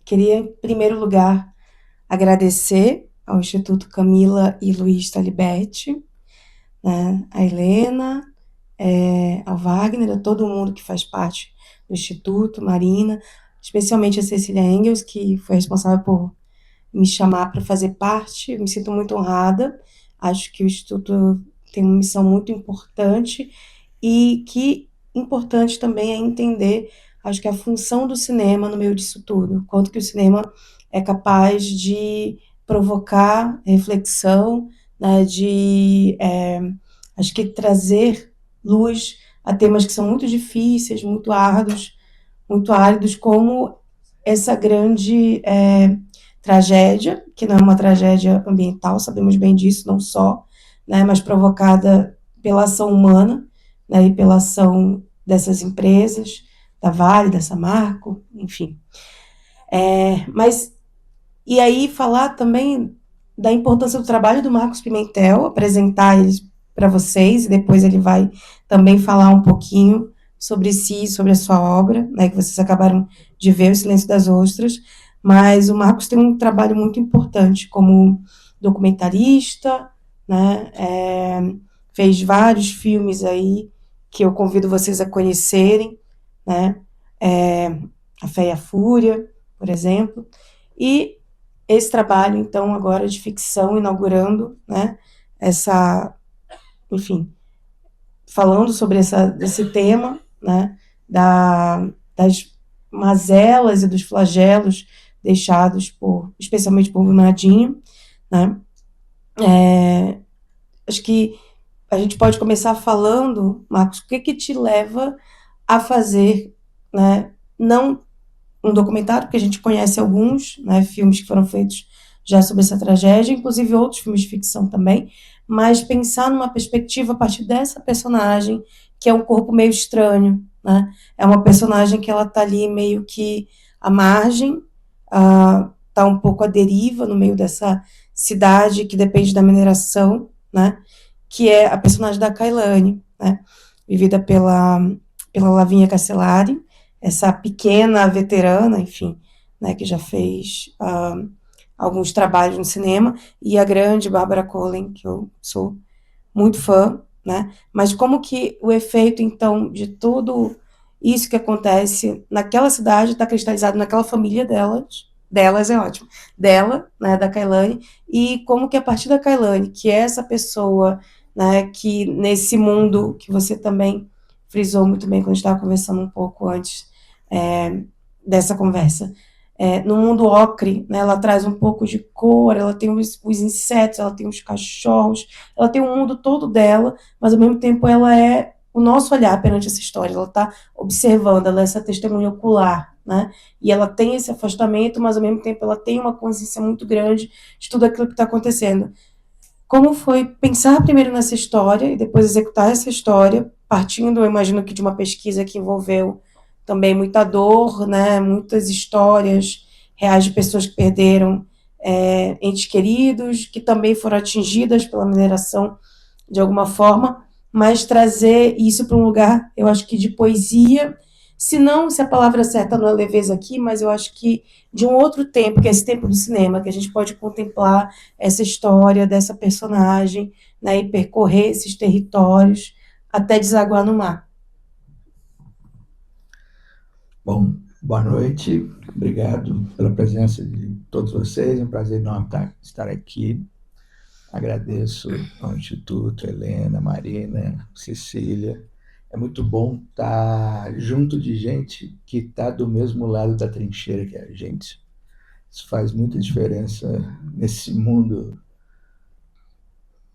Queria, em primeiro lugar, agradecer ao Instituto Camila e Luiz Taliberti, né, a Helena, ao Wagner, a todo mundo que faz parte do Instituto, Marina, especialmente a Cecília Engels, que foi responsável por me chamar para fazer parte. Eu me sinto muito honrada. Acho que o Instituto tem uma missão muito importante e que importante também é entender, acho que a função do cinema no meio disso tudo, quanto que o cinema é capaz de provocar reflexão, né, acho que trazer luz a temas que são muito difíceis, muito árduos, muito áridos, como essa grande tragédia, que não é uma tragédia ambiental, sabemos bem disso, não só, né, mas provocada pela ação humana, né, e pela ação dessas empresas, da Vale, da Samarco, enfim. Mas, e aí falar também da importância do trabalho do Marcos Pimentel, apresentar eles para vocês, e depois ele vai também falar um pouquinho sobre si, sobre a sua obra, né, que vocês acabaram de ver, O Silêncio das Ostras, mas o Marcos tem um trabalho muito importante como documentarista, né, fez vários filmes aí que eu convido vocês a conhecerem, né, A Fé e a Fúria, por exemplo, e esse trabalho, então, agora de ficção, inaugurando, né, essa, enfim, falando sobre esse tema, né, das mazelas e dos flagelos deixados especialmente por Brumadinho, né. Acho que a gente pode começar falando, Marcos, o que te leva a fazer, né, não um documentário, porque a gente conhece alguns, né, filmes que foram feitos já sobre essa tragédia, inclusive outros filmes de ficção também, mas pensar numa perspectiva a partir dessa personagem, que é um corpo meio estranho, né? É uma personagem que ela está ali meio que à margem, está um pouco à deriva no meio dessa cidade que depende da mineração, né? Que é a personagem da Kailane, né? Vivida pela Lavínia Carcelari, essa pequena veterana, enfim, né, que já fez alguns trabalhos no cinema, e a grande Bárbara Collen, que eu sou muito fã, né? Mas como que o efeito, então, de tudo isso que acontece naquela cidade está cristalizado naquela família delas é ótimo, dela, né, da Kailane, e como que a partir da Kailane, que é essa pessoa, né, que nesse mundo que você também frisou muito bem quando a gente estava conversando um pouco antes dessa conversa, no mundo ocre, né, ela traz um pouco de cor, ela tem os insetos, ela tem os cachorros, ela tem o mundo todo dela, mas ao mesmo tempo ela é o nosso olhar perante essa história, ela está observando, ela é essa testemunha ocular, né, e ela tem esse afastamento, mas ao mesmo tempo ela tem uma consciência muito grande de tudo aquilo que está acontecendo. Como foi pensar primeiro nessa história e depois executar essa história, partindo, eu imagino que de uma pesquisa que envolveu também muita dor, né, muitas histórias reais de pessoas que perderam entes queridos, que também foram atingidas pela mineração de alguma forma, mas trazer isso para um lugar, eu acho que de poesia, se não, se a palavra certa não é leveza aqui, mas eu acho que de um outro tempo, que é esse tempo do cinema, que a gente pode contemplar essa história dessa personagem, né, e percorrer esses territórios até desaguar no mar. Bom, boa noite, obrigado pela presença de todos vocês, é um prazer enorme estar aqui. Agradeço ao Instituto, Helena, Marina, Cecília. É muito bom estar junto de gente que está do mesmo lado da trincheira que a gente. Isso faz muita diferença nesse mundo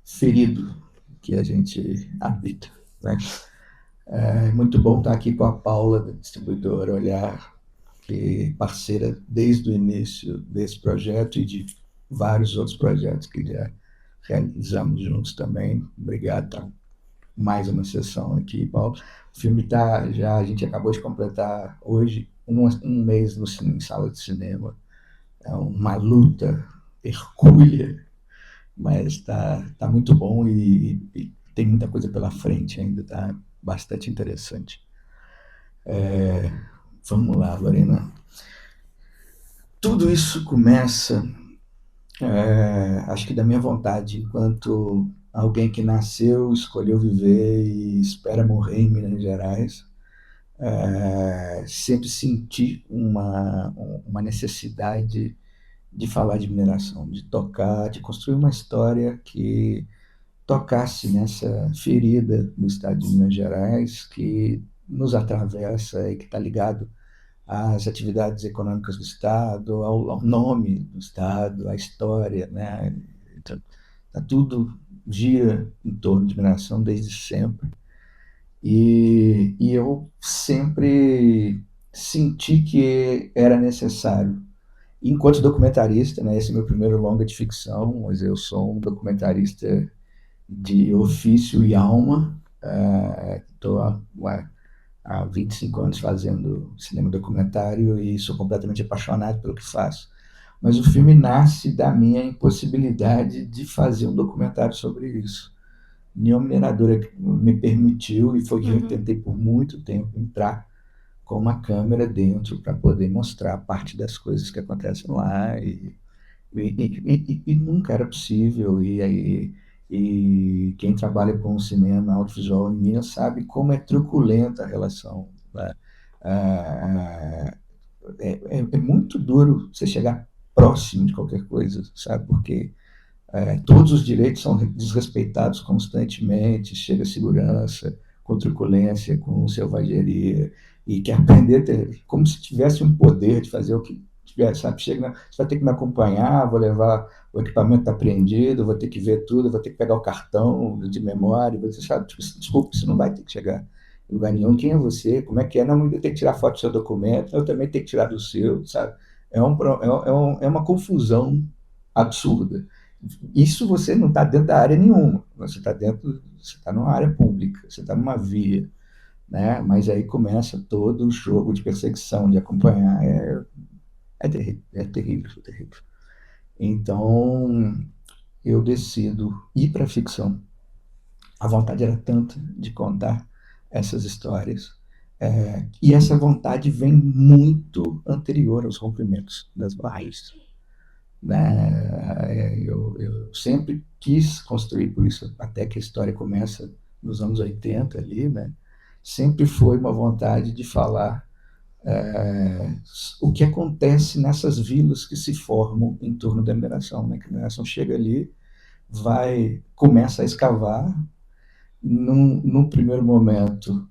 ferido que a gente habita, né? É muito bom estar aqui com a Paula, da distribuidora Olhar, que é parceira desde o início desse projeto e de vários outros projetos que já realizamos juntos também. Obrigado, tá? Mais uma sessão aqui, Paulo. O filme tá já, a gente acabou de completar hoje um mês em sala de cinema. É uma luta hercúlea, mas tá muito bom e tem muita coisa pela frente ainda, tá bastante interessante. Vamos lá, Lorena. tudo isso começa, acho que da minha vontade, enquanto alguém que nasceu, escolheu viver e espera morrer em Minas Gerais, sempre senti uma necessidade de falar de mineração, de tocar, de construir uma história que tocasse nessa ferida do estado de Minas Gerais, que nos atravessa e que está ligado às atividades econômicas do Estado, ao nome do Estado, à história, né? Então, tudo gira em torno de mineração desde sempre. E eu sempre senti que era necessário. Enquanto documentarista, né, esse é meu primeiro longa de ficção, mas eu sou um documentarista de ofício e alma. Estou há 25 anos fazendo cinema documentário e sou completamente apaixonado pelo que faço. Mas o filme nasce da minha impossibilidade de fazer um documentário sobre isso. Nenhuma mineradora me permitiu, e foi que eu tentei por muito tempo entrar com uma câmera dentro para poder mostrar parte das coisas que acontecem lá, e nunca era possível. E quem trabalha com cinema audiovisual em Minas sabe como é truculenta a relação, né? É muito duro você chegar próximo de qualquer coisa, sabe? Porque todos os direitos são desrespeitados constantemente, chega segurança, com truculência, com selvageria, e que aprender como se tivesse um poder de fazer o que tiver, sabe? Chega, você vai ter que me acompanhar, vou levar o equipamento está apreendido, vou ter que ver tudo, vou ter que pegar o cartão de memória, você sabe, tipo, desculpa, você não vai ter que chegar em lugar nenhum, quem é você, como é que é, não, eu tenho que tirar foto do seu documento, eu também tenho que tirar do seu, sabe? É uma confusão absurda. Isso você não está dentro da área nenhuma, você está numa área pública, você está numa via, né? Mas aí começa todo o jogo de perseguição, de acompanhar, terrível, terrível, terrível. Então eu decido ir para a ficção. A vontade era tanta de contar essas histórias, e essa vontade vem muito anterior aos rompimentos das barreiras. Né? Eu sempre quis construir, por isso até que a história começa nos anos 80 ali, né? Sempre foi uma vontade de falar o que acontece nessas vilas que se formam em torno da mineração, né? Que a mineração chega ali, começa a escavar. Num primeiro momento,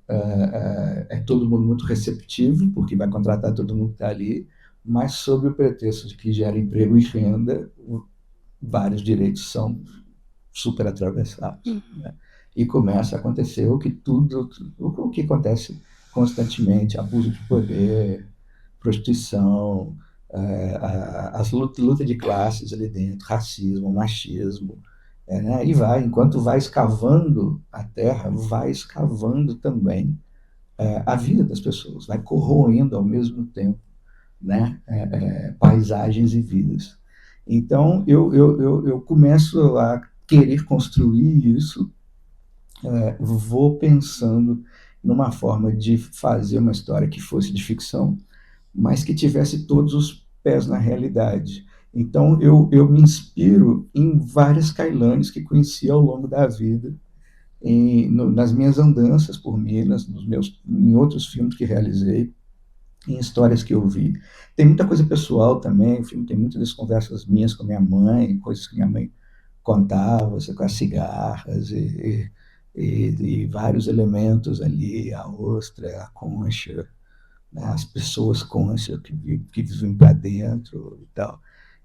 todo mundo muito receptivo, porque vai contratar todo mundo que está ali, mas sob o pretexto de que gera emprego e renda, vários direitos são super atravessados. Né? E começa a acontecer o que acontece constantemente: abuso de poder, prostituição, as luta de classes ali dentro, racismo, machismo, né? E enquanto vai escavando a terra, vai escavando também a vida das pessoas, vai corroendo ao mesmo tempo, né? Paisagens e vidas. Então eu começo a querer construir isso, vou pensando numa forma de fazer uma história que fosse de ficção, mas que tivesse todos os pés na realidade. Então eu me inspiro em várias Kailanes que conheci ao longo da vida, nas minhas andanças por Minas, em outros filmes que realizei, em histórias que eu vi. Tem muita coisa pessoal também, o filme tem muitas das conversas minhas com minha mãe, coisas que minha mãe contava, com as cigarras e vários elementos ali, a ostra, a concha, né, as pessoas concha que vivem para dentro e tal.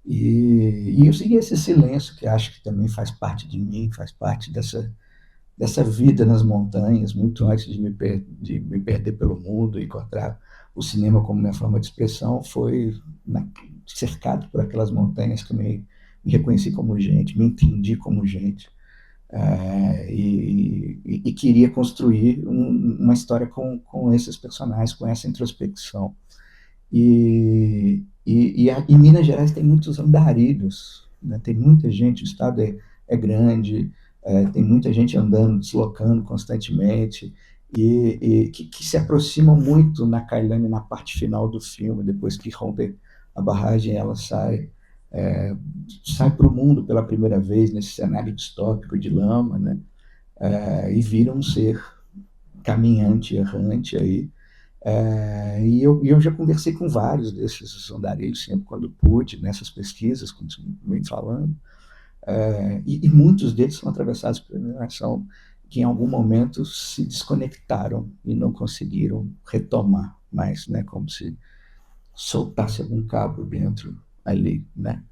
E eu segui esse silêncio, que acho que também faz parte de mim, faz parte dessa vida nas montanhas, muito antes de me perder pelo mundo e encontrar o cinema como minha forma de expressão, foi cercado por aquelas montanhas que me reconheci como gente, me entendi como gente, e queria construir uma história com esses personagens, com essa introspecção. E Minas Gerais tem muitos andarilhos, né? Tem muita gente, o estado é grande, tem muita gente andando, deslocando constantemente, e que se aproximam muito na Kailane, na parte final do filme, depois que rompe a barragem ela sai para o mundo pela primeira vez nesse cenário distópico de lama, né? E vira um ser caminhante, errante aí. E eu já conversei com vários desses andarilhos sempre quando pude, nessas pesquisas, como você vem falando, e muitos deles são atravessados por uma geração que em algum momento se desconectaram e não conseguiram retomar mais, né, como se soltasse algum cabo dentro ali, né?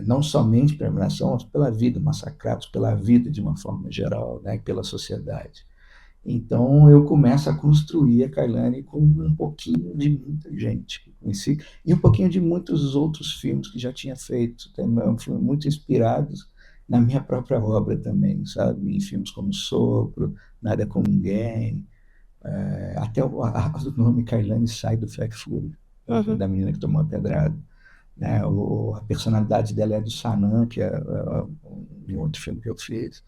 Não somente pela geração, mas pela vida, massacrados pela vida de uma forma geral, né, pela sociedade. Então eu começo a construir a Kailane com um pouquinho de muita gente que conheci e um pouquinho de muitos outros filmes que já tinha feito, também, filmes muito inspirados na minha própria obra também, sabe? Em filmes como Sopro, Nada com Ninguém, até o nome Kailane sai do Fact Fury, da menina que tomou a pedrada. Né? A personalidade dela é do Sanan, que é um outro filme que eu fiz.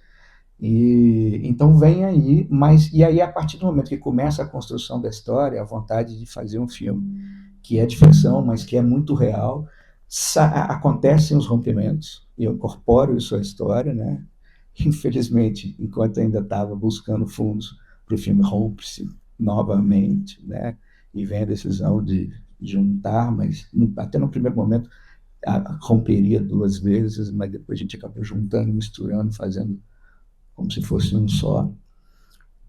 E então vem aí, e aí a partir do momento que começa a construção da história, a vontade de fazer um filme que é de ficção, mas que é muito real, acontecem os rompimentos, e eu incorporo isso à história, né? Infelizmente, enquanto ainda estava buscando fundos para o filme, rompe-se novamente, né? E vem a decisão de juntar, mas até no primeiro momento romperia duas vezes, mas depois a gente acabou juntando, misturando, fazendo como se fosse um só.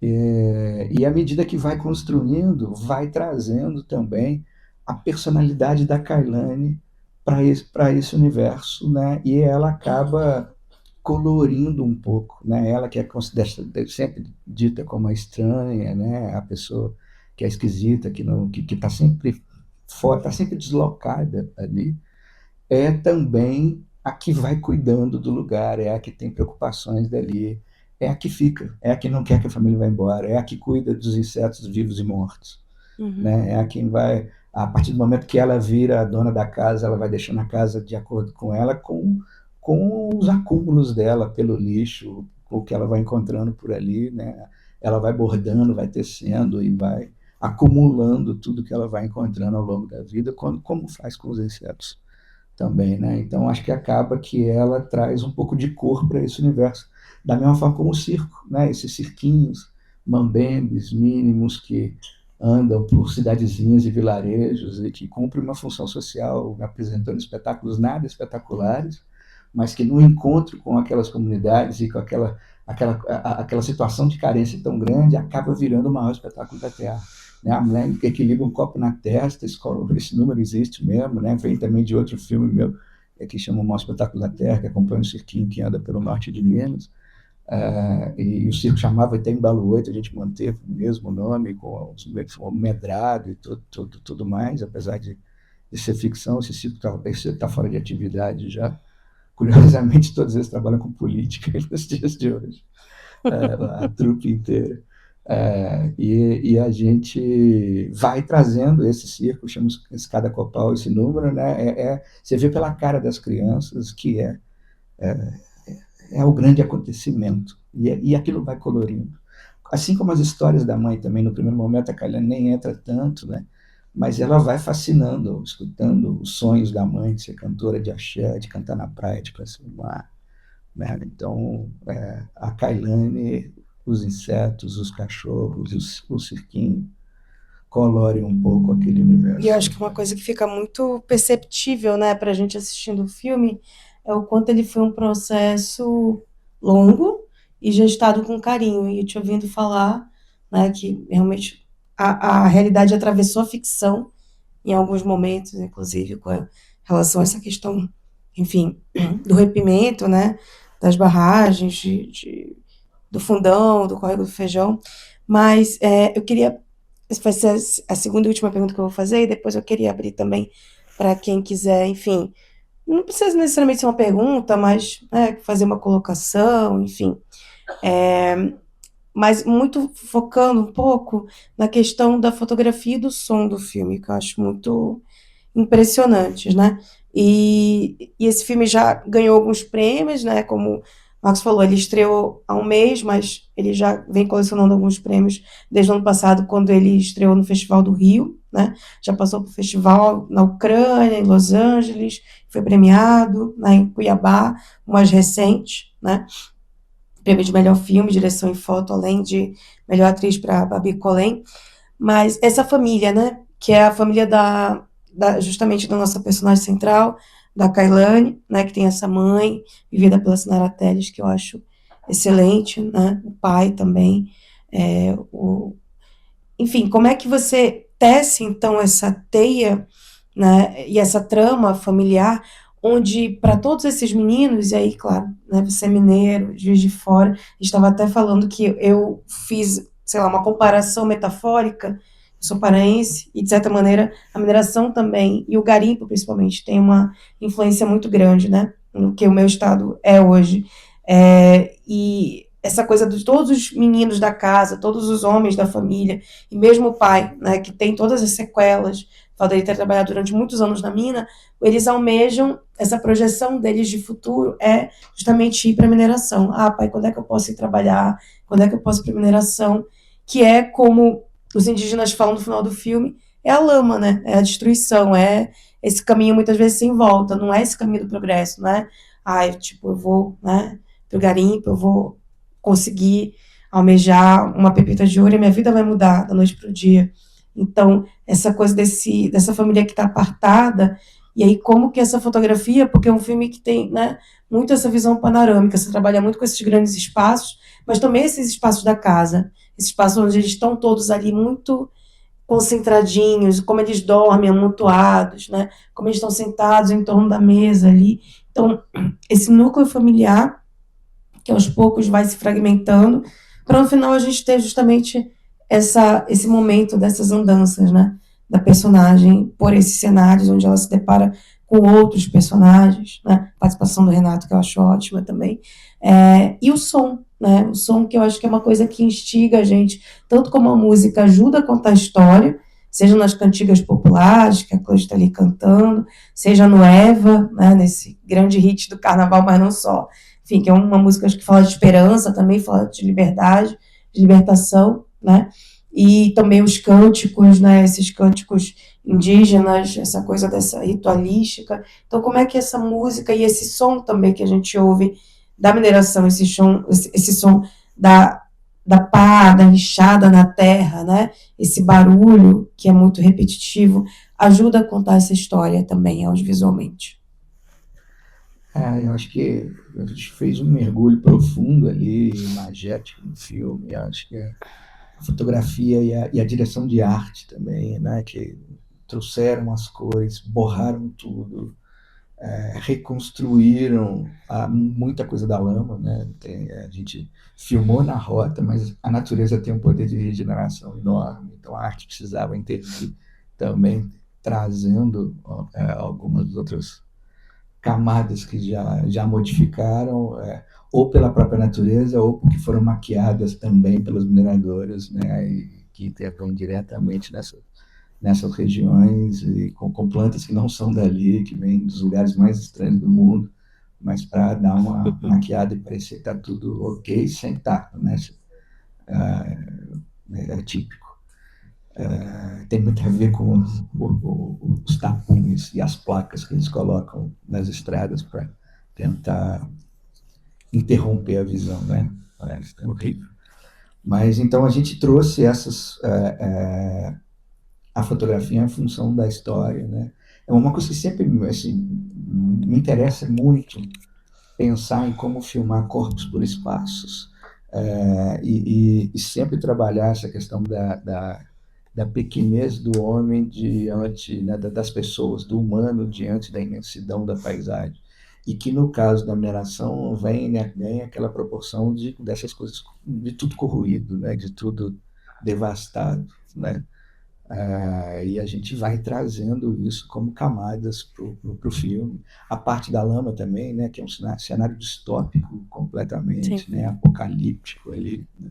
E à medida que vai construindo, vai trazendo também a personalidade da Kailane para esse universo, né? E ela acaba colorindo um pouco, né? Ela que é sempre dita como a estranha, né? A pessoa que é esquisita, que não, que está sempre fora, está sempre deslocada ali, é também a que vai cuidando do lugar, é a que tem preocupações dali, é a que fica, é a que não quer que a família vá embora, é a que cuida dos insetos vivos e mortos, né? É a quem vai, a partir do momento que ela vira a dona da casa, ela vai deixando a casa de acordo com ela, com os acúmulos dela pelo lixo, com o que ela vai encontrando por ali, né? Ela vai bordando, vai tecendo e vai acumulando tudo que ela vai encontrando ao longo da vida, como faz com os insetos também, né? Então acho que acaba que ela traz um pouco de cor para esse universo, da mesma forma como o circo, né? Esses cirquinhos, mambembes mínimos que andam por cidadezinhas e vilarejos e que cumprem uma função social, apresentando espetáculos nada espetaculares, mas que no encontro com aquelas comunidades e com aquela situação de carência tão grande acaba virando o maior espetáculo da Terra. Né? A mulher que equilibra um copo na testa, esse número existe mesmo, né? Vem também de outro filme meu, que chama O Maior Espetáculo da Terra, que acompanha um cirquinho que anda pelo norte de Minas, e o circo chamava Itembalo 8, a gente manteve o mesmo nome, com o medrado e tudo mais, apesar de ser ficção, esse circo está fora de atividade já. Curiosamente, todos eles trabalham com política nos dias de hoje, a trupe inteira. E a gente vai trazendo esse circo, chama Escada Copal, esse número, né? Você vê pela cara das crianças que é o grande acontecimento, e aquilo vai colorindo. Assim como as histórias da mãe também, no primeiro momento a Kailane nem entra tanto, né? Mas ela vai fascinando, escutando os sonhos da mãe de ser cantora de axé, de cantar na praia, de Praça do Mar, né? Então, a Kailane, os insetos, os cachorros, o cirquinho, colorem um pouco aquele E eu universo. acho que uma coisa que fica muito perceptível, né, para a gente assistindo o filme é o quanto ele foi um processo longo e gestado com carinho. E eu te ouvindo falar, né, que realmente a realidade atravessou a ficção em alguns momentos, inclusive com relação a essa questão, enfim, do rompimento, né, das barragens, do Fundão, do Córrego do Feijão. Mas eu queria, essa vai ser a segunda e última pergunta que eu vou fazer, e depois eu queria abrir também para quem quiser, enfim, não precisa necessariamente ser uma pergunta, mas fazer uma colocação, enfim. Mas muito focando um pouco na questão da fotografia e do som do filme, que eu acho muito impressionantes, né? E esse filme já ganhou alguns prêmios, né? Como Marcos falou, ele estreou há um mês, mas ele já vem colecionando alguns prêmios desde o ano passado, quando ele estreou no Festival do Rio, né? Já passou por festival na Ucrânia, em Los Angeles, foi premiado, né, em Cuiabá, o mais recente, né? Prêmio de melhor filme, direção e foto, além de melhor atriz para Babi Colén. Mas essa família, né? Que é a família justamente da nossa personagem central, da Kailane, né? Que tem essa mãe, vivida pela Sinara Telles, que eu acho excelente, né? O pai também. Enfim, como é que você tece, então, essa teia, né? E essa trama familiar, onde, para todos esses meninos, e aí, claro, né? Você é mineiro, Juiz de Fora, estava até falando que eu fiz, sei lá, uma comparação metafórica. Eu sou paraense e, de certa maneira, a mineração também, e o garimpo, principalmente, tem uma influência muito grande, né, no que o meu estado é hoje. E essa coisa de todos os meninos da casa, todos os homens da família, e mesmo o pai, né, que tem todas as sequelas, fato dele ter trabalhado durante muitos anos na mina, eles almejam, essa projeção deles de futuro é justamente ir para a mineração. Ah, pai, quando é que eu posso ir trabalhar? Quando é que eu posso ir para a mineração? Que é como os indígenas falam no final do filme, é a lama, né? É a destruição, é esse caminho muitas vezes sem volta, não é esse caminho do progresso, não é? Ah, tipo, eu vou, né, pro garimpo, eu vou conseguir almejar uma pepita de ouro e minha vida vai mudar da noite pro dia. Então, essa coisa dessa família que está apartada, e aí como que essa fotografia, porque é um filme que tem, né, muito essa visão panorâmica, você trabalha muito com esses grandes espaços, mas também esses espaços da casa, esse espaço onde eles estão todos ali muito concentradinhos, como eles dormem amontoados, né, como eles estão sentados em torno da mesa ali. Então, esse núcleo familiar, que aos poucos vai se fragmentando, para no final a gente ter justamente esse momento dessas andanças, né, da personagem por esses cenários onde ela se depara com outros personagens, né, a participação do Renato que eu acho ótima também, e o som, né, o som que eu acho que é uma coisa que instiga a gente, tanto como a música ajuda a contar a história, seja nas cantigas populares, que a Cláudia está ali cantando, seja no Eva, né, nesse grande hit do carnaval, mas não só, enfim, que é uma música que fala de esperança também, fala de liberdade, de libertação, né? E também os cânticos, né? Esses cânticos indígenas, essa coisa dessa ritualística. Então, como é que essa música e esse som também que a gente ouve da mineração, esse som da pá, da lixada na terra, né? Esse barulho que é muito repetitivo, ajuda a contar essa história também audiovisualmente. Eu acho que a gente fez um mergulho profundo ali, imagético no filme. Eu acho que a fotografia e a direção de arte também, né, que trouxeram as cores, borraram tudo, reconstruíram muita coisa da lama, né? A gente filmou na rota, mas a natureza tem um poder de regeneração enorme, então a arte precisava intervir também, trazendo algumas outras camadas que já modificaram, ou pela própria natureza, ou porque foram maquiadas também pelas mineradoras, né, e que intervêm diretamente nessas regiões, e com plantas que não são dali, que vêm dos lugares mais estranhos do mundo, mas para dar uma maquiada e parecer que está tudo ok, sem estar, né? É típico. Tem muito a ver com os tapumes e as placas que eles colocam nas estradas para tentar interromper a visão, né? É horrível. Mas então a gente trouxe a fotografia em função da história, né? É uma coisa que sempre assim, me interessa muito, pensar em como filmar corpos por espaços, e sempre trabalhar essa questão da pequenez do homem diante, né, das pessoas, do humano diante da imensidão da paisagem. E que, no caso da mineração, ganha aquela proporção dessas coisas, de tudo corroído, né, de tudo devastado, né? E a gente vai trazendo isso como camadas para o filme. A parte da lama também, né, que é um cenário distópico completamente, né, apocalíptico ali, né?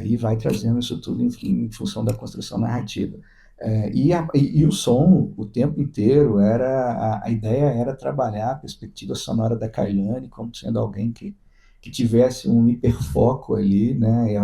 E vai trazendo isso tudo em função da construção narrativa. E o som, o tempo inteiro, a ideia era trabalhar a perspectiva sonora da Kailane como sendo alguém que tivesse um hiperfoco ali, né?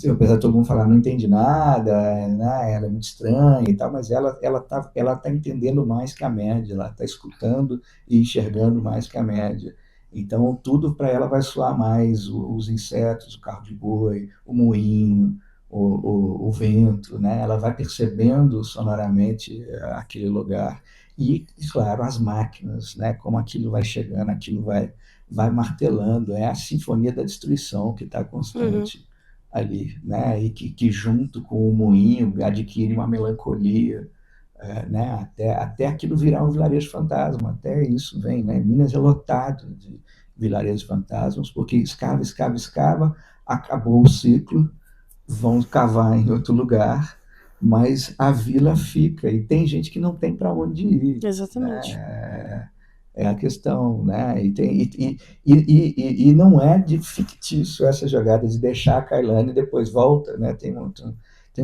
Apesar de todo mundo falar, não entende nada, né? Ela é muito estranha e tal, mas ela tá entendendo mais que a média, ela está escutando e enxergando mais que a média. Então, tudo para ela vai soar mais os insetos, o carro de boi, o moinho, o vento, né? Ela vai percebendo sonoramente aquele lugar e, claro, as máquinas, né? Como aquilo vai chegando, aquilo vai martelando, é a sinfonia da destruição que está constante ali, né? E que junto com o moinho adquire uma melancolia, né? Até aquilo virar um vilarejo fantasma, até isso vem, né? Minas é lotado de vilarejos fantasmas, porque escava, escava, escava, acabou o ciclo, vão cavar em outro lugar, mas a vila fica e tem gente que não tem para onde ir, Exatamente. né? É a questão, né? E não é de fictício essa jogada de deixar a Kailane e depois volta, né? Tem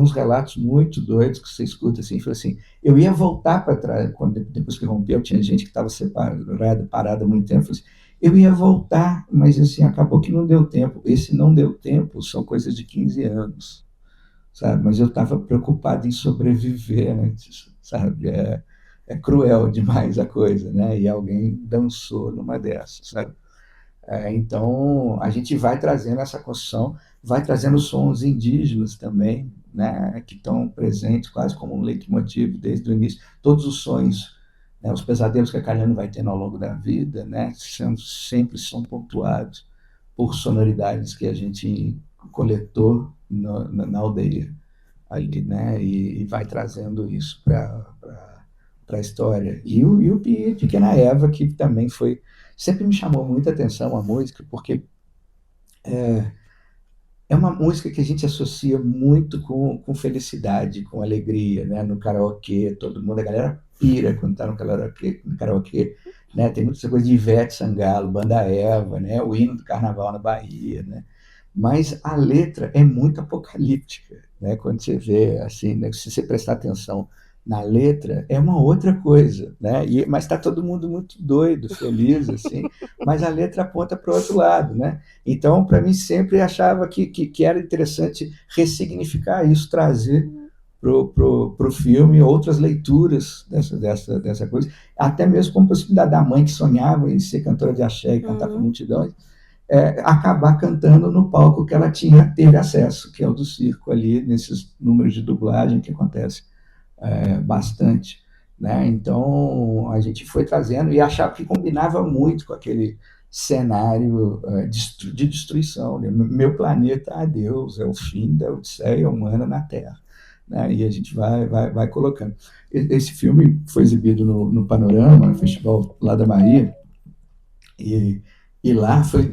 uns relatos muito doidos que você escuta assim, fala assim, eu ia voltar para trás, depois que rompeu, tinha gente que estava separada, parada há muito tempo, falou assim, eu ia voltar, mas assim, acabou que não deu tempo. Esse não deu tempo são coisas de 15 anos, sabe? Mas eu estava preocupado em sobreviver antes, sabe? É cruel demais a coisa, né? E alguém dançou numa dessas, sabe? Então, a gente vai trazendo essa construção, vai trazendo sons indígenas também, né? Que estão presentes quase como um leitmotiv desde o início. Todos os sonhos, né? Os pesadelos que a Kailane vai tendo ao longo da vida, né? Sempre são pontuados por sonoridades que a gente coletou na aldeia ali, né? E vai trazendo isso para a história. E o Pequena Eva, que também foi. Sempre me chamou muita atenção a música, porque é uma música que a gente associa muito com felicidade, com alegria, né? No karaokê, todo mundo, a galera pira quando está no karaokê, né? Tem muita coisa de Ivete Sangalo, Banda Eva, né? O hino do carnaval na Bahia, né? Mas a letra é muito apocalíptica, né? Quando você vê, assim, né? Se você prestar atenção na letra, é uma outra coisa, né? Mas está todo mundo muito doido, feliz, assim, mas a letra aponta para o outro lado, né? Então, para mim, sempre achava que era interessante ressignificar isso, trazer para o filme outras leituras dessa coisa, até mesmo com a possibilidade da mãe que sonhava em ser cantora de axé e cantar para multidões, acabar cantando no palco que ela teve acesso, que é o do circo ali, nesses números de dublagem que acontece bastante. Né? Então, a gente foi trazendo e achava que combinava muito com aquele cenário de destruição. Né? Meu planeta, adeus, é o fim da odisseia humana na Terra. Né? E a gente vai colocando. Esse filme foi exibido no Panorama, no festival lá da Bahia, e lá foi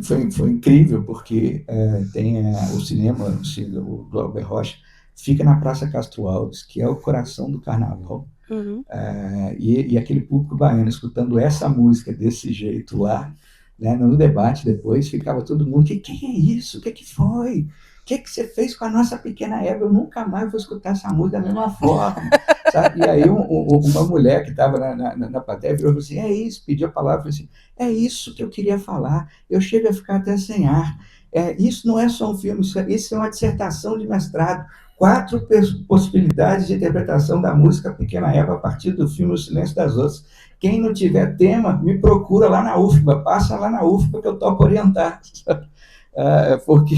incrível, porque tem o cinema, o Glauber Rocha, fica na Praça Castro Alves, que é o coração do carnaval. E aquele público baiano escutando essa música desse jeito lá, né, no debate depois, ficava todo mundo, que é isso? O que foi? O que você fez com a nossa pequena Eva? Eu nunca mais vou escutar essa música da mesma forma. Sabe? E aí uma mulher que estava na plateia virou assim, é isso, pediu a palavra, falou assim, é isso que eu queria falar, eu chego a ficar até sem ar. Isso não é só um filme, isso é uma dissertação de mestrado. 4 possibilidades de interpretação da música Pequena Eva a partir do filme O Silêncio das Outras. Quem não tiver tema, me procura lá na UFBA, passa lá na UFBA que eu topo orientar. Porque...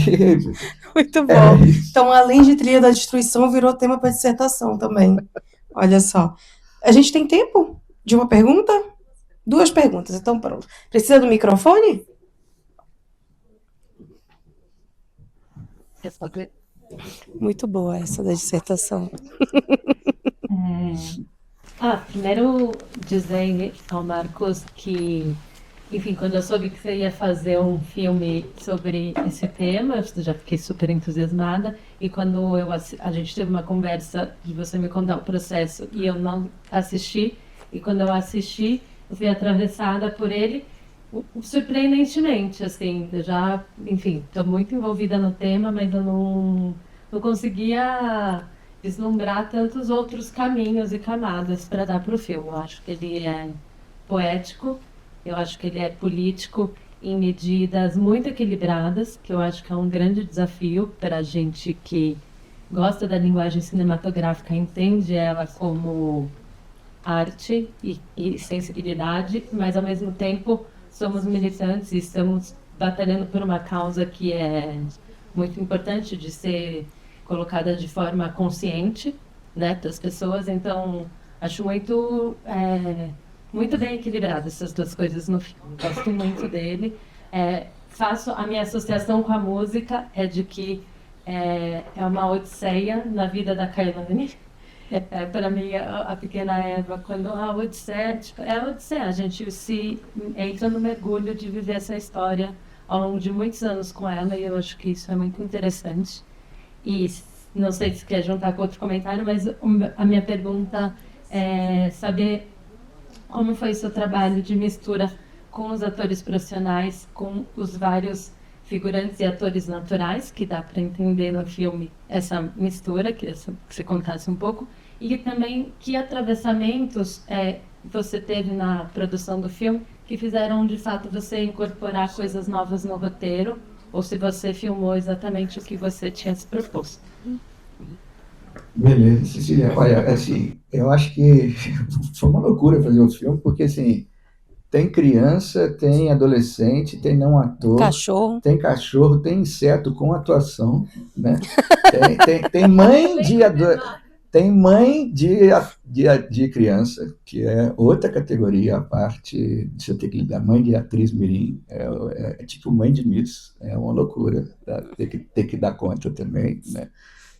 Muito bom. Então, além de Trilha da Destruição, virou tema para dissertação também. Olha só. A gente tem tempo de uma pergunta? 2 perguntas, então pronto. Precisa do microfone? Muito boa essa da dissertação. Primeiro dizer ao Marcos que, enfim, quando eu soube que você ia fazer um filme sobre esse tema, eu já fiquei super entusiasmada. E quando a gente teve uma conversa de você me contar o processo e eu não assisti, e quando eu assisti, eu fui atravessada por ele surpreendentemente, assim, eu já, enfim, estou muito envolvida no tema, mas eu não conseguia vislumbrar tantos outros caminhos e camadas para dar para o filme. Eu acho que ele é poético, eu acho que ele é político em medidas muito equilibradas, que eu acho que é um grande desafio para a gente que gosta da linguagem cinematográfica, entende ela como arte e sensibilidade, mas ao mesmo tempo somos militantes e estamos batalhando por uma causa que é muito importante de ser colocada de forma consciente, né, das pessoas. Então, acho muito bem equilibrado essas duas coisas no filme. Gosto muito dele. Faço a minha associação com a música é de que é uma odisseia na vida da Kailane. Para mim, a pequena Eva, quando a odisseia, tipo, é a odisseia, a gente se entra no mergulho de viver essa história ao longo de muitos anos com ela, e eu acho que isso é muito interessante. E não sei se quer juntar com outro comentário, mas a minha pergunta é saber como foi o seu trabalho de mistura com os atores profissionais, com os vários figurantes e atores naturais, que dá para entender no filme essa mistura, que você contasse um pouco, e também que atravessamentos você teve na produção do filme que fizeram, de fato, você incorporar coisas novas no roteiro, ou se você filmou exatamente o que você tinha se proposto. Beleza, Cecília. Olha, assim, eu acho que foi uma loucura fazer o filme, porque, assim, tem criança, tem adolescente, tem não ator, Cachorro. tem cachorro, tem inseto com atuação, né? Tem mãe tem mãe de criança, que é outra categoria à parte de você ter que lidar. Mãe de atriz mirim, é tipo mãe de Miss, é uma loucura, tá? Ter que dar conta também, né?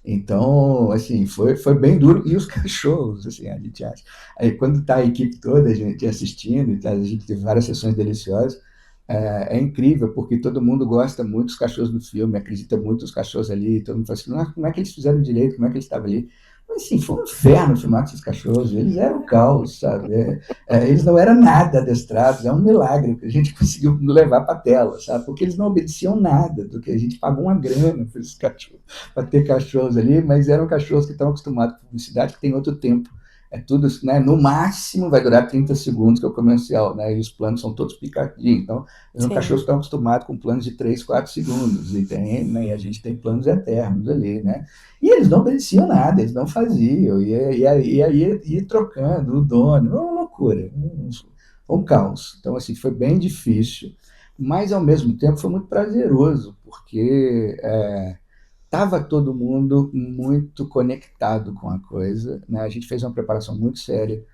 Então, assim, foi bem duro. E os cachorros, assim, a gente acha. Aí, quando está a equipe toda, a gente assistindo, e a gente teve várias sessões deliciosas, é incrível, porque todo mundo gosta muito dos cachorros no filme, acredita muito nos cachorros ali, todo mundo fala assim, ah, como é que eles fizeram direito, como é que eles estavam ali? Mas, assim, foi um inferno filmar com esses cachorros, eles eram o caos, sabe? Eles não eram nada adestrados, é um milagre que a gente conseguiu levar para a tela, sabe? Porque eles não obedeciam nada do que a gente pagou uma grana para esses cachorros, para ter cachorros ali, mas eram cachorros que estão acostumados com publicidade, que tem outro tempo. É tudo, né? No máximo vai durar 30 segundos, que é o comercial, né? E os planos são todos picadinhos. Então, os cachorros estão acostumados com planos de 3, 4 segundos. E, né? E a gente tem planos eternos ali, né? E eles não obedeciam nada, eles não faziam. E aí ia trocando o dono. Uma loucura, um caos. Então, assim, foi bem difícil. Mas, ao mesmo tempo, foi muito prazeroso, porque estava todo mundo muito conectado com a coisa, né? A gente fez uma preparação muito séria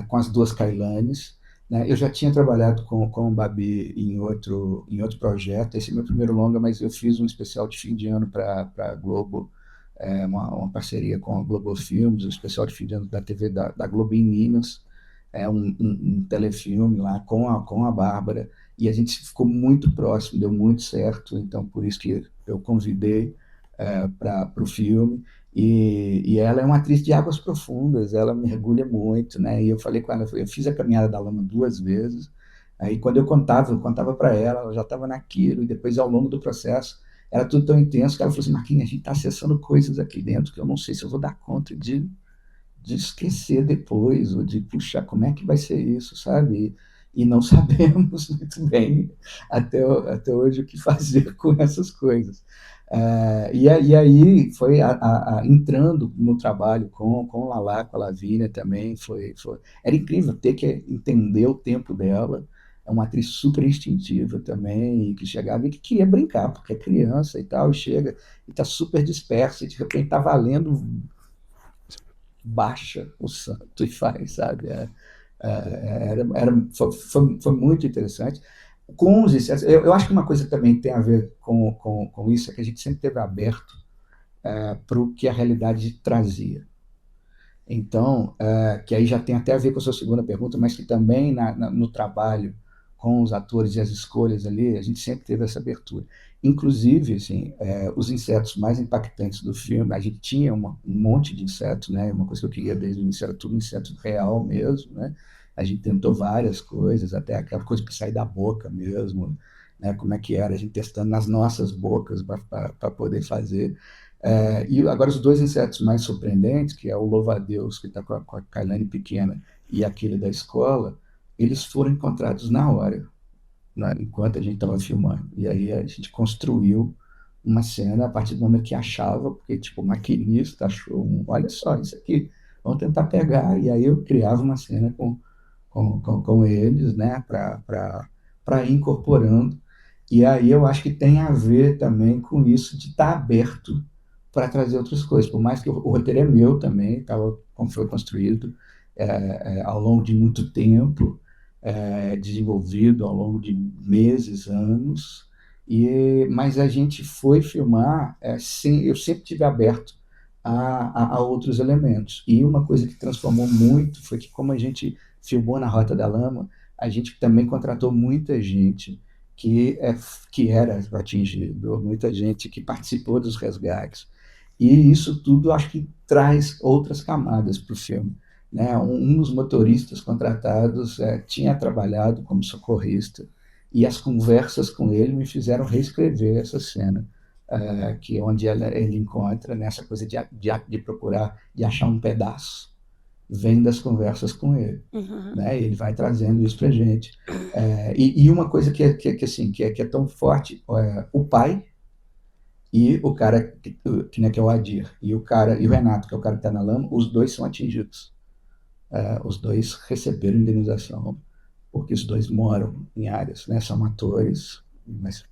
com as duas Kailanes, né? Eu já tinha trabalhado com o Babi em outro projeto, esse é meu primeiro longa, mas eu fiz um especial de fim de ano para a Globo, uma parceria com a Globo Filmes, um especial de fim de ano da TV da Globo em Minas, um telefilme lá com a Bárbara, e a gente ficou muito próximo, deu muito certo, então por isso que eu convidei para o filme, e ela é uma atriz de águas profundas, ela mergulha muito, né? E eu falei com ela, eu fiz a Caminhada da Lama 2 vezes, aí quando eu contava para ela já estava naquilo, e depois ao longo do processo, era tudo tão intenso que ela falou assim, Marquinhos, a gente está acessando coisas aqui dentro que eu não sei se eu vou dar conta de esquecer depois, ou de, puxar, como é que vai ser isso, sabe? E não sabemos muito bem até hoje o que fazer com essas coisas. E aí foi entrando no trabalho com Lala, com a Lavínia também, era incrível ter que entender o tempo dela. É uma atriz super instintiva também, que chegava e que queria brincar, porque é criança e tal, e chega e está super dispersa, e de repente está valendo, baixa o santo e faz, sabe? Foi muito interessante. Com os insetos, eu acho que uma coisa também tem a ver com isso, é que a gente sempre esteve aberto para o que a realidade trazia. Então, que aí já tem até a ver com a sua segunda pergunta, mas que também no trabalho com os atores e as escolhas ali, a gente sempre teve essa abertura. Inclusive, assim, os insetos mais impactantes do filme, a gente tinha um monte de insetos, né? Uma coisa que eu queria desde o início era tudo inseto real mesmo, né? A gente tentou várias coisas, até aquela coisa que sai da boca mesmo, né? Como é que era, a gente testando nas nossas bocas para poder fazer. E agora os dois insetos mais surpreendentes, que é o louva-a-Deus, que está com a Kailane pequena, e aquele da escola, eles foram encontrados na hora, né, enquanto a gente estava filmando. E aí a gente construiu uma cena a partir do momento que achava, porque tipo, o maquinista achou olha só, isso aqui, vamos tentar pegar, e aí eu criava uma cena com eles, né, para ir incorporando. E aí eu acho que tem a ver também com isso de estar aberto para trazer outras coisas, por mais que o roteiro é meu também, como foi construído ao longo de muito tempo, desenvolvido ao longo de meses, anos, mas a gente foi filmar, eu sempre tive aberto a outros elementos. E uma coisa que transformou muito foi que, como a gente filmou na Rota da Lama, a gente também contratou muita gente que era atingido, muita gente que participou dos resgates. E isso tudo acho que traz outras camadas para o filme. Né? Um dos motoristas contratados tinha trabalhado como socorrista, e as conversas com ele me fizeram reescrever essa cena, que é onde ele encontra nessa coisa de procurar, de achar um pedaço, vem das conversas com ele. Uhum. Né? Ele vai trazendo isso para a gente. E uma coisa que é tão forte, o pai e o cara que é o Adir, e o Renato, que é o cara que está na lama, os dois são atingidos. Os dois receberam indenização, porque os dois moram em áreas, né? São atores, mas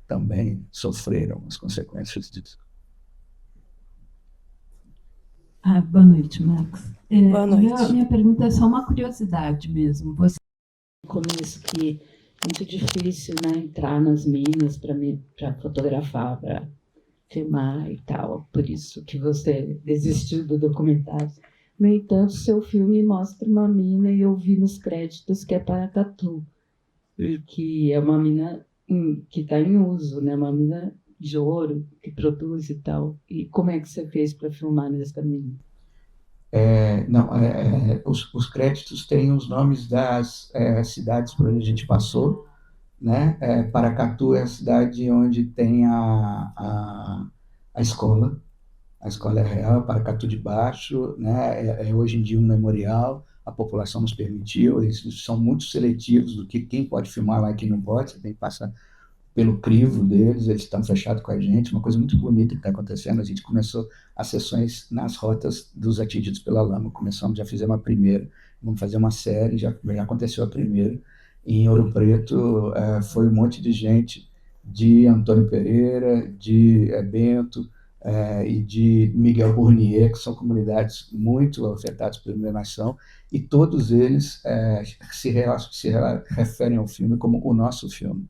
também sofreram as consequências disso. Boa noite, Max. Boa noite. Minha pergunta é só uma curiosidade mesmo. Você no começo que é muito difícil, né, entrar nas minas para fotografar, para filmar e tal, por isso que você desistiu do documentário. No entanto, seu filme mostra uma mina e eu vi nos créditos que é Paracatu, que é uma mina que está em uso, né, uma mina de ouro que produz e tal. E como é que você fez para filmar nessa mina? Os créditos têm os nomes das cidades por onde a gente passou, né? Paracatu é a cidade onde tem a escola. A escola é real, Paracatu de Baixo, né? Hoje em dia um memorial, a população nos permitiu, eles são muito seletivos do que quem pode filmar lá e quem não pode, você tem que passar pelo crivo deles, eles estão fechados com a gente, uma coisa muito bonita que está acontecendo. A gente começou as sessões nas rotas dos atingidos pela lama, já fizemos a primeira, vamos fazer uma série, já aconteceu a primeira. Em Ouro Preto foi um monte de gente, de Antônio Pereira, de Bento, e de Miguel Bournier, que são comunidades muito afetadas pela mineração, e todos eles se referem ao filme como o nosso filme.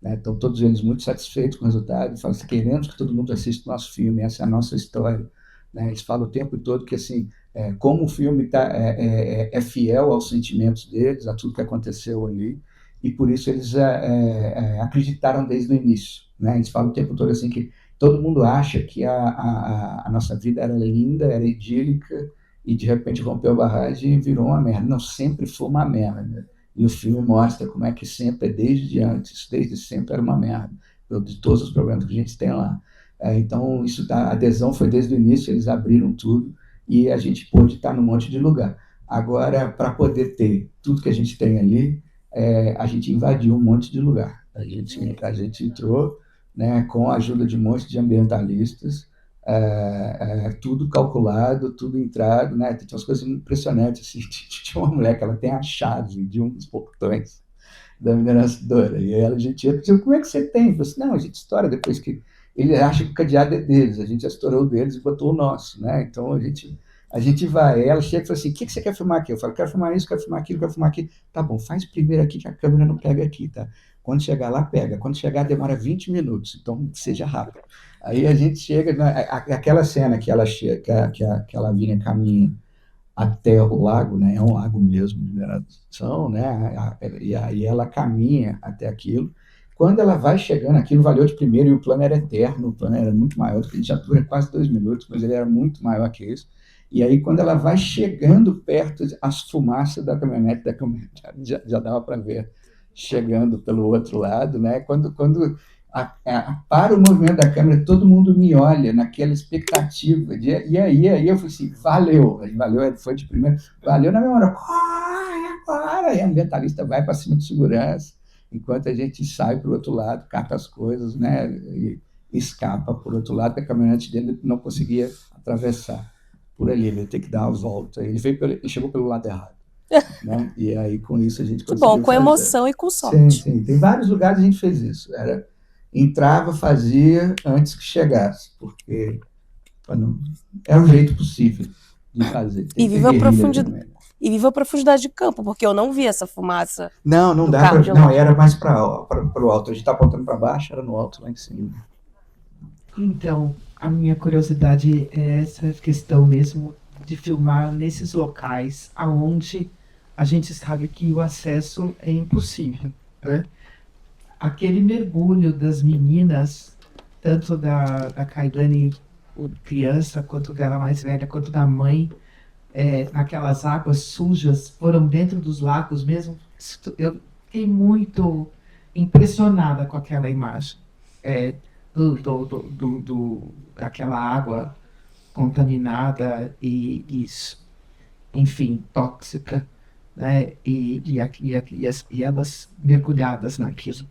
Né? Então, todos eles muito satisfeitos com o resultado, e falam assim, queremos que todo mundo assista o nosso filme, essa é a nossa história. Né? Eles falam o tempo todo que, assim, como o filme é fiel aos sentimentos deles, a tudo que aconteceu ali, e por isso eles acreditaram desde o início. Né? Eles falam o tempo todo assim que todo mundo acha que a nossa vida era linda, era idílica, e de repente rompeu a barragem e virou uma merda. Não, sempre foi uma merda. E o filme mostra como é que sempre, desde sempre era uma merda, de todos os problemas que a gente tem lá. Então, a adesão foi desde o início, eles abriram tudo, e a gente pôde estar num monte de lugar. Agora, para poder ter tudo que a gente tem ali, a gente invadiu um monte de lugar. A gente entrou, né, com a ajuda de um monte de ambientalistas, tudo calculado, tudo entrado, né? Tinha umas coisas impressionantes, assim, tinha uma mulher que ela tem a chave de um dos portões da mineradora, e a gente ia, como é que você tem? Eu falei assim, não, a gente estoura depois que ele acha que o cadeado é deles, a gente já estourou o deles e botou o nosso, né? Então a gente vai, ela chega e fala assim, o que você quer filmar aqui? Eu falo, quero filmar isso, quero filmar aquilo, quero filmar aquilo. Tá bom, faz primeiro aqui que a câmera não pega aqui, tá? Quando chegar lá, pega. Quando chegar, demora 20 minutos, então seja rápido. Aí a gente chega, aquela cena que ela chega, que a Lavínia caminha até o lago, né? É um lago mesmo de mineração, né? E aí ela caminha até aquilo. Quando ela vai chegando, aquilo valeu de primeiro, e o plano era eterno, o plano era muito maior, porque ele já dura quase 2 minutos, mas ele era muito maior que isso. E aí, quando ela vai chegando perto, as fumaças da caminhonete já dava para ver chegando pelo outro lado, né? Quando para o movimento da câmera, todo mundo me olha naquela expectativa. E aí eu falei assim, valeu, foi de primeira, valeu na mesma hora, corre, e a ambientalista vai para cima de segurança, enquanto a gente sai para o outro lado, cata as coisas, né, e escapa por outro lado, porque a caminhonete dele não conseguia atravessar por ali, ele ia ter que dar uma volta. Ele chegou pelo lado errado. Né? E aí, com isso, a gente Que bom, conseguiu com fazer. emoção e com Sim, sorte. sim. Tem vários lugares a gente fez isso. Entrava, fazia antes que chegasse, porque é o jeito possível de fazer. Tem E que ter viva a guerrilha profundidade. também, né? E viva a profundidade de campo, porque eu não vi essa fumaça. Não do dá carro de não, longe. era mais para o alto. A gente está apontando para baixo, era no alto lá em cima. Então, a minha curiosidade é essa questão mesmo de filmar nesses locais aonde a gente sabe que o acesso é impossível, né? Aquele mergulho das meninas, tanto da Kailane criança, quanto dela mais velha, quanto da mãe, naquelas águas sujas, foram dentro dos lagos mesmo. Eu fiquei muito impressionada com aquela imagem. Aquela água contaminada e enfim, tóxica, né? E elas mergulhadas naquilo.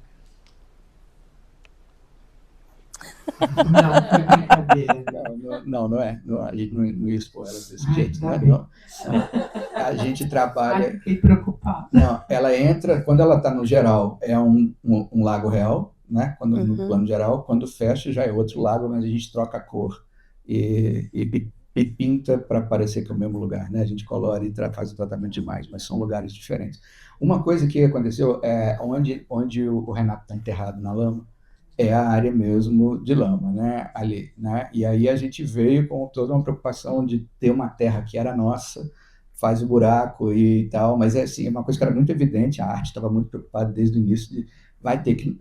Não, foi brincadeira. Não é. A gente não ia expor ela desse jeito. Tá Né? bem. Não. A gente trabalha. Fiquei preocupada. Não, ela entra, quando ela está no geral, é um lago real, né? No plano geral, quando fecha já é outro lago, mas a gente troca a cor e pinta para parecer que é o mesmo lugar, né? A gente colore e faz o tratamento de imagem, mas são lugares diferentes. Uma coisa que aconteceu é onde o Renato está enterrado na lama, é a área mesmo de lama, né? Ali, né? E aí a gente veio com toda uma preocupação de ter uma terra que era nossa, faz o buraco e tal, mas é uma coisa que era muito evidente, a arte estava muito preocupada desde o início vai ter que,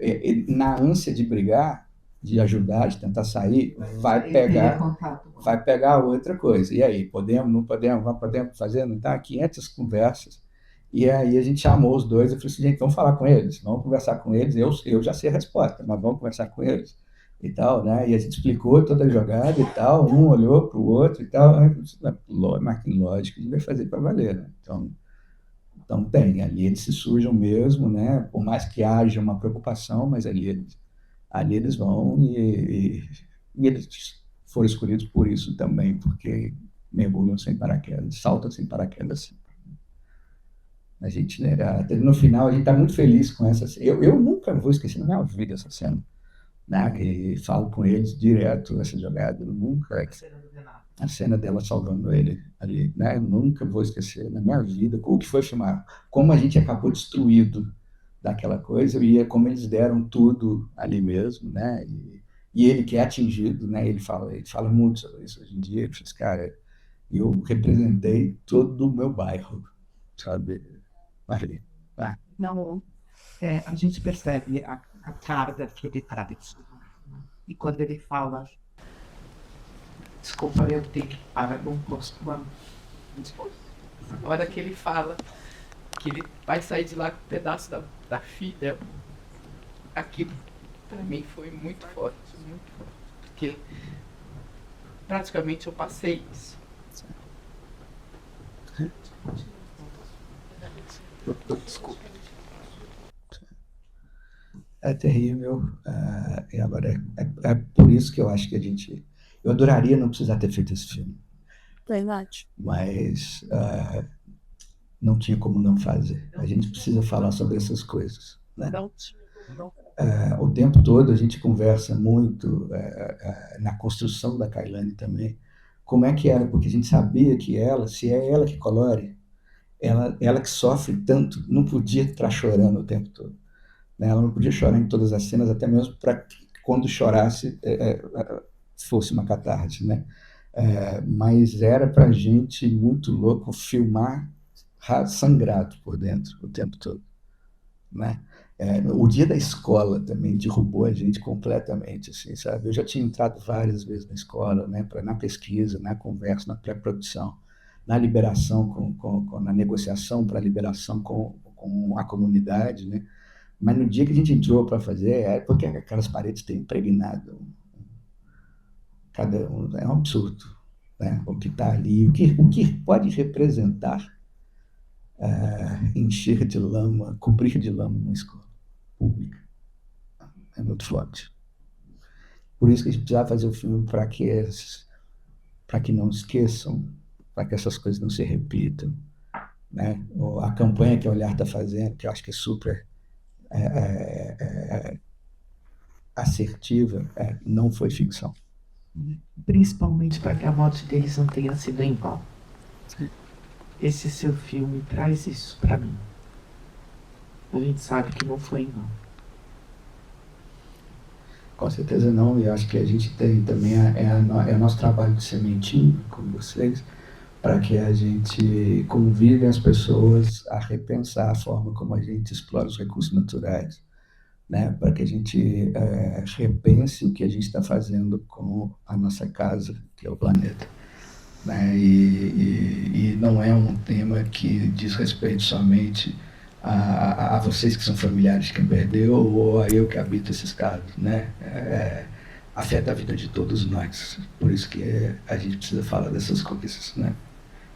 na ânsia de brigar, de ajudar, de tentar sair, vai pegar outra coisa. E aí, podemos, não podemos fazer, não tá? 500 conversas. E aí a gente chamou os dois, eu falei assim, gente, vamos falar com eles, vamos conversar com eles, eu já sei a resposta, mas vamos conversar com eles e tal, né? E a gente explicou toda a jogada e tal, um olhou para o outro e tal, mas que lógico, a gente vai fazer para valer, né? Então tem, ali eles se sujam mesmo, né? Por mais que haja uma preocupação, mas ali eles vão e eles foram escolhidos por isso também, porque mergulham sem paraquedas, saltam sem paraquedas. A gente, né, no final, a gente está muito feliz com essa cena. Eu nunca vou esquecer na minha vida essa cena, né? E falo com eles direto essa jogada, nunca. A cena dela salvando ele ali, né? Eu nunca vou esquecer na minha vida o que foi filmar, como a gente acabou destruído daquela coisa e como eles deram tudo ali mesmo, né? E ele que é atingido, né? Ele fala muito sobre isso hoje em dia. Ele diz, cara, eu representei todo o meu bairro, sabe? Ali. Não, a gente percebe a carga que ele traz. E quando ele fala, desculpa, eu tenho que parar com um posto. Na hora que ele fala que ele vai sair de lá com um pedaço da filha, aquilo para mim foi muito forte, porque praticamente eu passei isso. Desculpa. É terrível, e agora é por isso que eu acho que eu adoraria não precisar ter feito esse filme. Verdade. Mas não tinha como não fazer. A gente precisa falar sobre essas coisas, né? O tempo todo a gente conversa muito na construção da Kailane também, como é que era, porque a gente sabia que se é ela que colore, ela que sofre tanto, não podia estar chorando o tempo todo. Né? Ela não podia chorar em todas as cenas, até mesmo para que quando chorasse fosse uma catarse, né? Mas era para a gente muito louco filmar sangrado por dentro o tempo todo, né? O dia da escola também derrubou a gente completamente, assim, sabe? Eu já tinha entrado várias vezes na escola, né? Na pesquisa, na conversa, na pré-produção, na liberação, na negociação para a liberação com a comunidade, né? Mas no dia que a gente entrou para fazer, é porque aquelas paredes têm impregnado cada um, é um absurdo, né? O que está ali, o que pode representar encher de lama, cobrir de lama uma escola pública. É muito forte. Por isso que a gente precisava fazer o filme para que não esqueçam, para que essas coisas não se repitam, né? A campanha que a Olhar está fazendo, que eu acho que é super assertiva, não foi ficção. Principalmente para que a morte deles não tenha sido em vão. Esse seu filme traz isso para mim. A gente sabe que não foi em vão. Com certeza não, e acho que a gente tem também o nosso trabalho de sementinho com vocês, para que a gente convide as pessoas a repensar a forma como a gente explora os recursos naturais, né? Para que a gente repense o que a gente está fazendo com a nossa casa, que é o planeta. Né? E não é um tema que diz respeito somente a vocês que são familiares de quem perdeu ou a eu que habito esses casos, né? Afeta a vida de todos nós. Por isso que a gente precisa falar dessas coisas, né?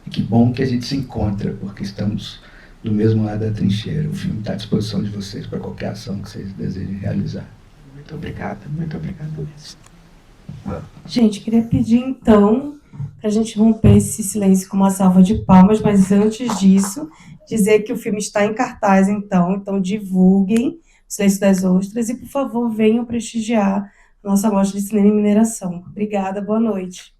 E que bom que a gente se encontra, porque estamos do mesmo lado da trincheira. O filme está à disposição de vocês para qualquer ação que vocês desejem realizar. Muito obrigado mesmo. Gente, queria pedir então para a gente romper esse silêncio com uma salva de palmas, mas antes disso, dizer que o filme está em cartaz, então divulguem o Silêncio das Ostras e, por favor, venham prestigiar a nossa mostra de cinema e mineração. Obrigada, boa noite.